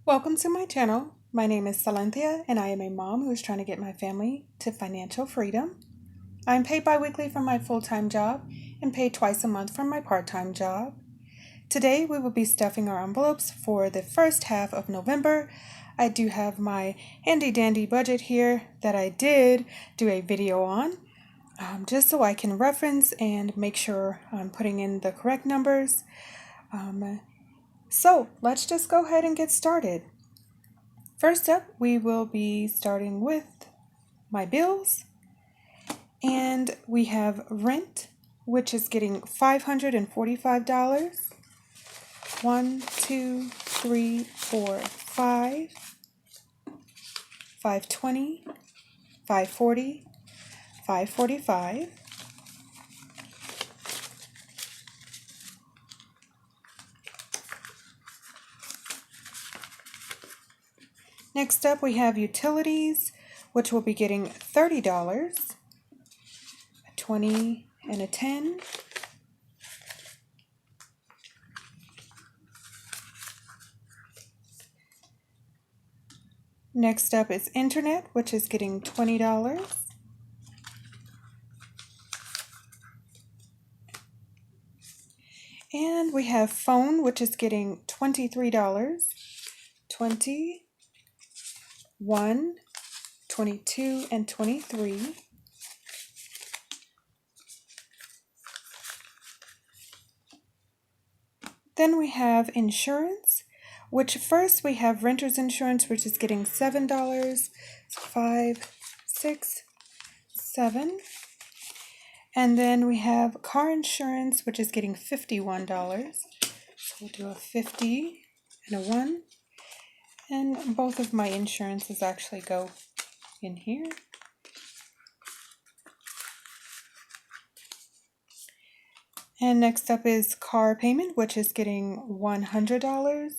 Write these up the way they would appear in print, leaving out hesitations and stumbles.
Welcome to my channel. My name is Salenthia and I am a mom who is trying to get my family to financial freedom. I am paid bi-weekly from my full-time job and paid twice a month from my part-time job. Today we will be stuffing our envelopes for the first half of November. I do have my handy dandy budget here that I did do a video on just so I can reference and make sure I'm putting in the correct numbers. So let's just go ahead and get started. First up, we will be starting with my bills. And we have rent, which is getting $545. 1, 2, 3, 4, 5. 520, 540, 545. Next up, we have utilities, which will be getting $30, a 20 and a 10. Next up is internet, which is getting $20. And we have phone, which is getting $23. 20, 1, 22, and 23. Then we have insurance, which first we have renter's insurance, which is getting $7, 5, 6, 7. And then we have car insurance, which is getting $51. So we'll do a 50 and a 1. And both of my insurances actually go in here. And next up is car payment, which is getting $100.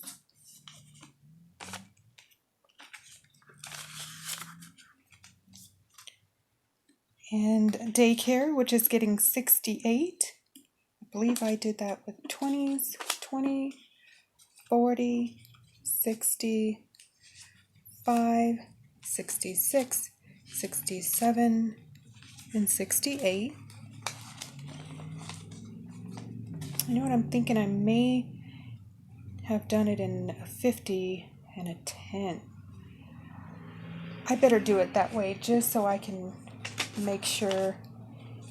And daycare, which is getting $68. I believe I did that with 20s, 20, 40, 60, 5, 66, 67, and 68. You know what I'm thinking? I may have done it in a 50 and a 10. I better do it that way just so I can make sure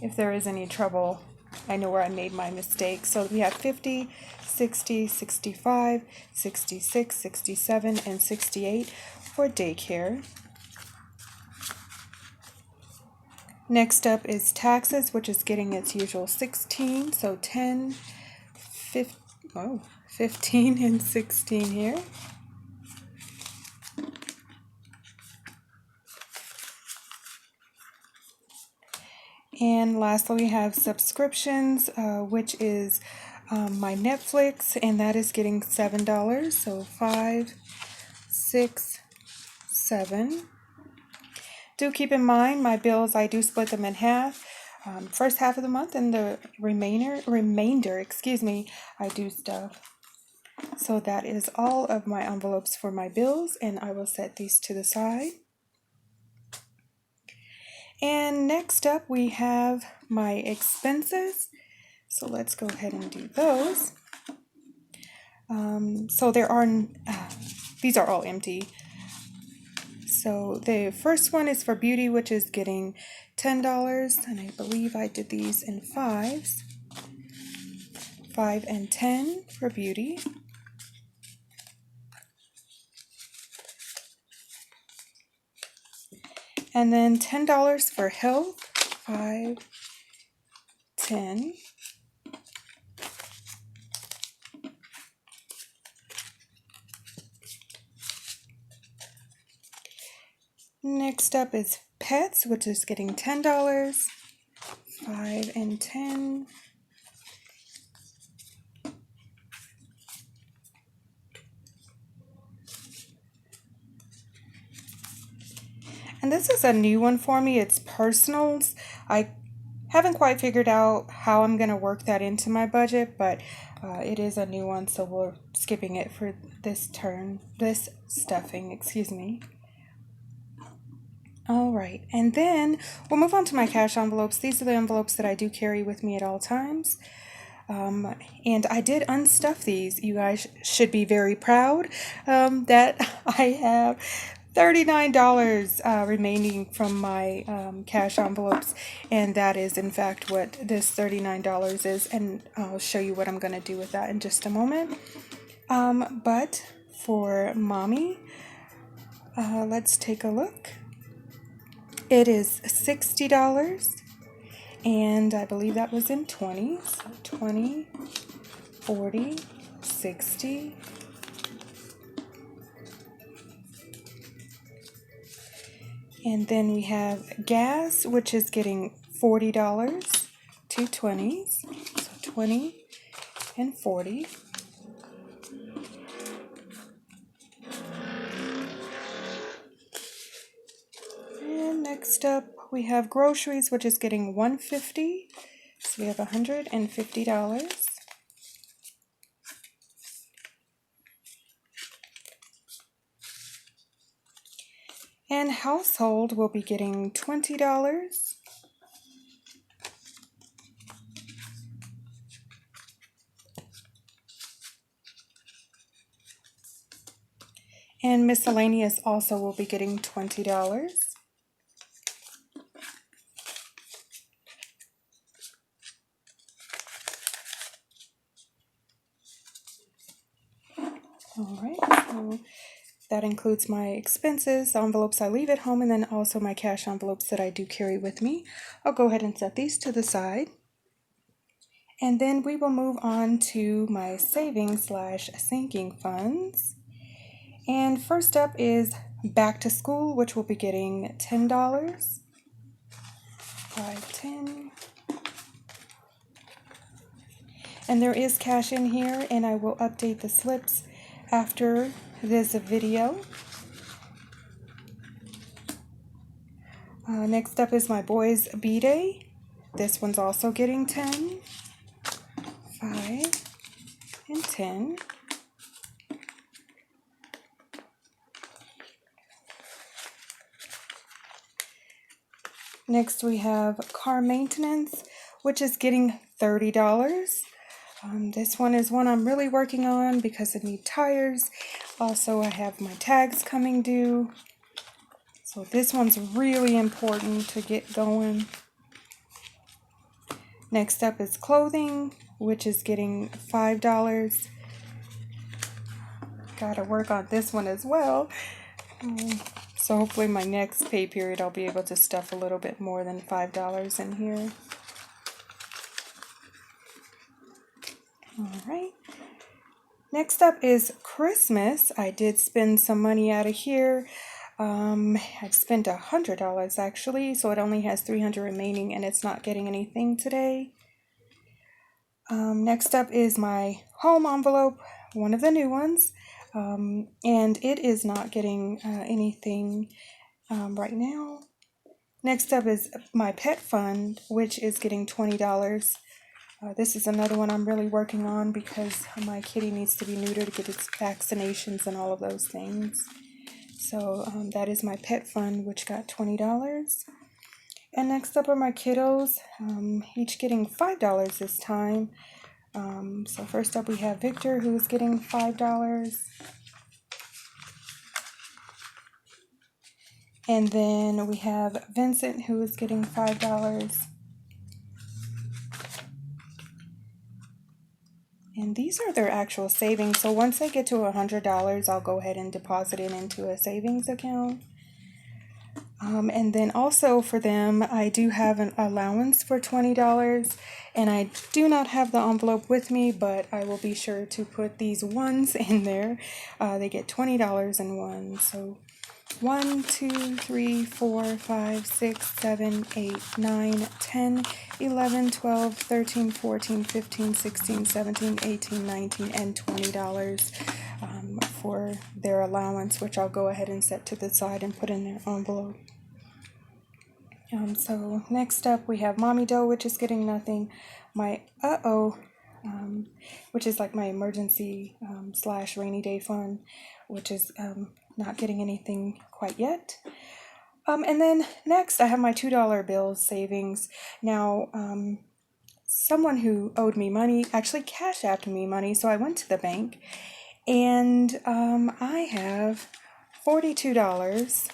if there is any trouble, I know where I made my mistake. So we have 50, 60, 65, 66, 67, and 68 for daycare. Next up is taxes, which is getting its usual 16, so 10, 15, and 16 here. And lastly, we have subscriptions, which is my Netflix, and that is getting $7. So 5, 6, 7. Do keep in mind my bills, I do split them in half. First half of the month and the remainder, I do stuff. So that is all of my envelopes for my bills, and I will set these to the side. And next up we have my expenses. So let's go ahead and do those. So there are, these are all empty. So the first one is for beauty, which is getting $10, and I believe I did these in 5s. 5 and 10 for beauty. And then $10 for health, 5, 10. Next up is pets, which is getting $10, 5 and 10. And this is a new one for me. It's personals. I haven't quite figured out how I'm going to work that into my budget, but it is a new one, so we'll skipping it for this turn, this stuffing, excuse me. All right, and then we'll move on to my cash envelopes. These are the envelopes that I do carry with me at all times. And I did unstuff these. You guys should be very proud that I have $39 remaining from my cash envelopes, and that is in fact what this $39 is, and I'll show you what I'm going to do with that in just a moment. But for mommy, let's take a look. It is $60, and I believe that was in 20s. So 20, 40, 60. And then we have gas, which is getting $40, two 20s. So 20 and 40. And next up, we have groceries, which is getting $150. So we have $150. And household will be getting $20. And miscellaneous also will be getting $20. All right, so that includes my expenses, the envelopes I leave at home, and then also my cash envelopes that I do carry with me. I'll go ahead and set these to the side. And then we will move on to my savings / sinking funds. And first up is back to school, which will be getting $10. 5, 10. And there is cash in here, and I will update the slips after this video. Next up is my boys' B-Day. This one's also getting 10, 5, and 10. Next we have car maintenance, which is getting $30. This one is one I'm really working on because I need tires. Also, I have my tags coming due. So this one's really important to get going. Next up is clothing, which is getting $5. Gotta work on this one as well. So hopefully my next pay period I'll be able to stuff a little bit more than $5 in here. All right. Next up is Christmas. I did spend some money out of here. I've spent $100 actually, so it only has $300 remaining, and it's not getting anything today. Next up is my home envelope, one of the new ones, and it is not getting anything right now. Next up is my pet fund, which is getting $20. This is another one I'm really working on because my kitty needs to be neutered to get its vaccinations and all of those things. So that is my pet fund, which got $20. And next up are my kiddos, each getting $5 this time. So first up we have Victor, who is getting $5. And then we have Vincent, who is getting $5. And these are their actual savings. So once I get to $100, I'll go ahead and deposit it into a savings account. And then also for them, I do have an allowance for $20. And I do not have the envelope with me, but I will be sure to put these ones in there. They get $20 in one. So 1, 2, 3, 4, 5, 6, 7, 8, 9, 10, 11, 12, 13, 14, 15, 16, 17, 18, 19, and $20 for their allowance, which I'll go ahead and set to the side and put in their envelope. So next up we have Mommy Doe, which is getting nothing. My which is like my emergency slash rainy day fund, which is not getting anything quite yet. And then next, I have my $2 bills savings. Now, someone who owed me money actually cash apped me money, so I went to the bank, and I have $42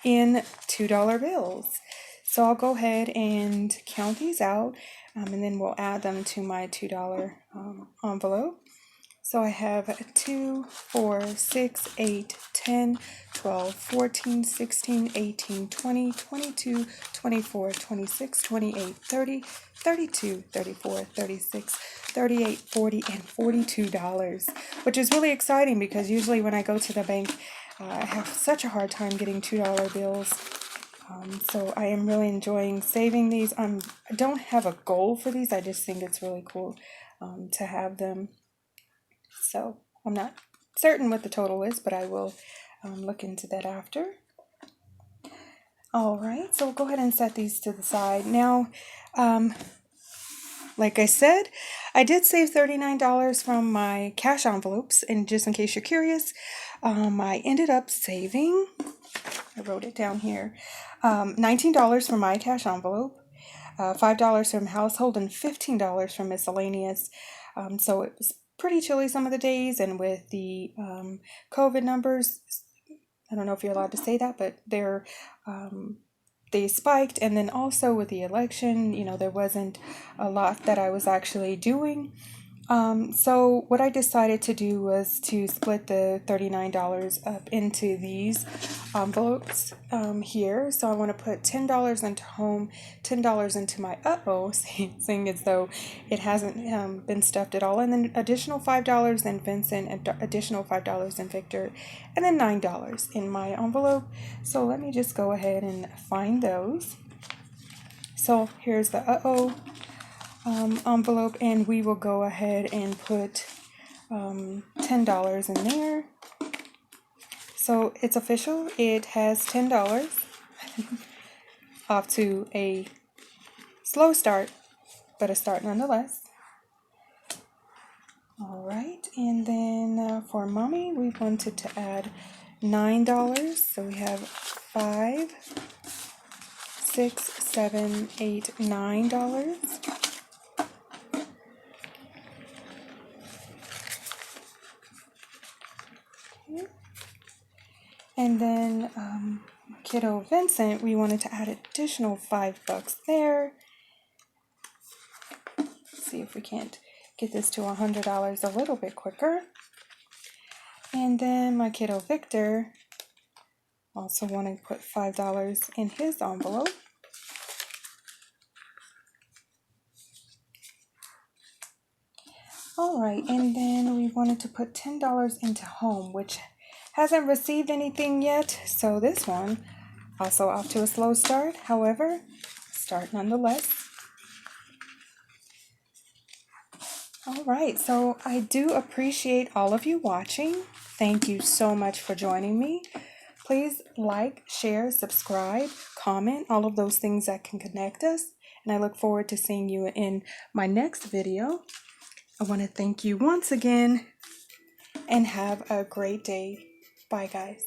in $2 bills. So I'll go ahead and count these out, and then we'll add them to my $2 envelope. So I have 2, 4, 6, 8, 10, 12, 14, 16, 18, 20, 22, 24, 26, 28, 30, 32, 34, 36, 38, 40, and $42, which is really exciting because usually when I go to the bank, I have such a hard time getting $2 bills. So I am really enjoying saving these. I don't have a goal for these. I just think it's really cool to have them. So I'm not certain what the total is, but I will look into that after. All right, so we'll go ahead and set these to the side. Now, like I said, I did save $39 from my cash envelopes, and just in case you're curious, I ended up saving, I wrote it down here, $19 from my cash envelope, $5 from household, and $15 from miscellaneous. So it was pretty chilly some of the days, and with the COVID numbers, I don't know if you're allowed to say that, but they spiked. And then also with the election, there wasn't a lot that I was actually doing. So what I decided to do was to split the $39 up into these envelopes here. So I want to put $10 into home, $10 into my seeing as though it hasn't been stuffed at all, and then additional $5 in Vincent, and additional $5 in Victor, and then $9 in my envelope. So let me just go ahead and find those. So here's the envelope, and we will go ahead and put $10 in there. So it's official, it has $10 off to a slow start, but a start nonetheless. All right, and then for mommy, we wanted to add $9, so we have 5, 6, 7, 8, $9. And then kiddo Vincent, we wanted to add additional $5 there. Let's see if we can't get this to $100 a little bit quicker. And then my kiddo Victor also wanted to put $5 in his envelope. All right, and then we wanted to put $10 into home, which hasn't received anything yet, so this one also off to a slow start. However, start nonetheless. All right, so I do appreciate all of you watching. Thank you so much for joining me. Please like, share, subscribe, comment, all of those things that can connect us. And I look forward to seeing you in my next video. I want to thank you once again and have a great day. Bye, guys.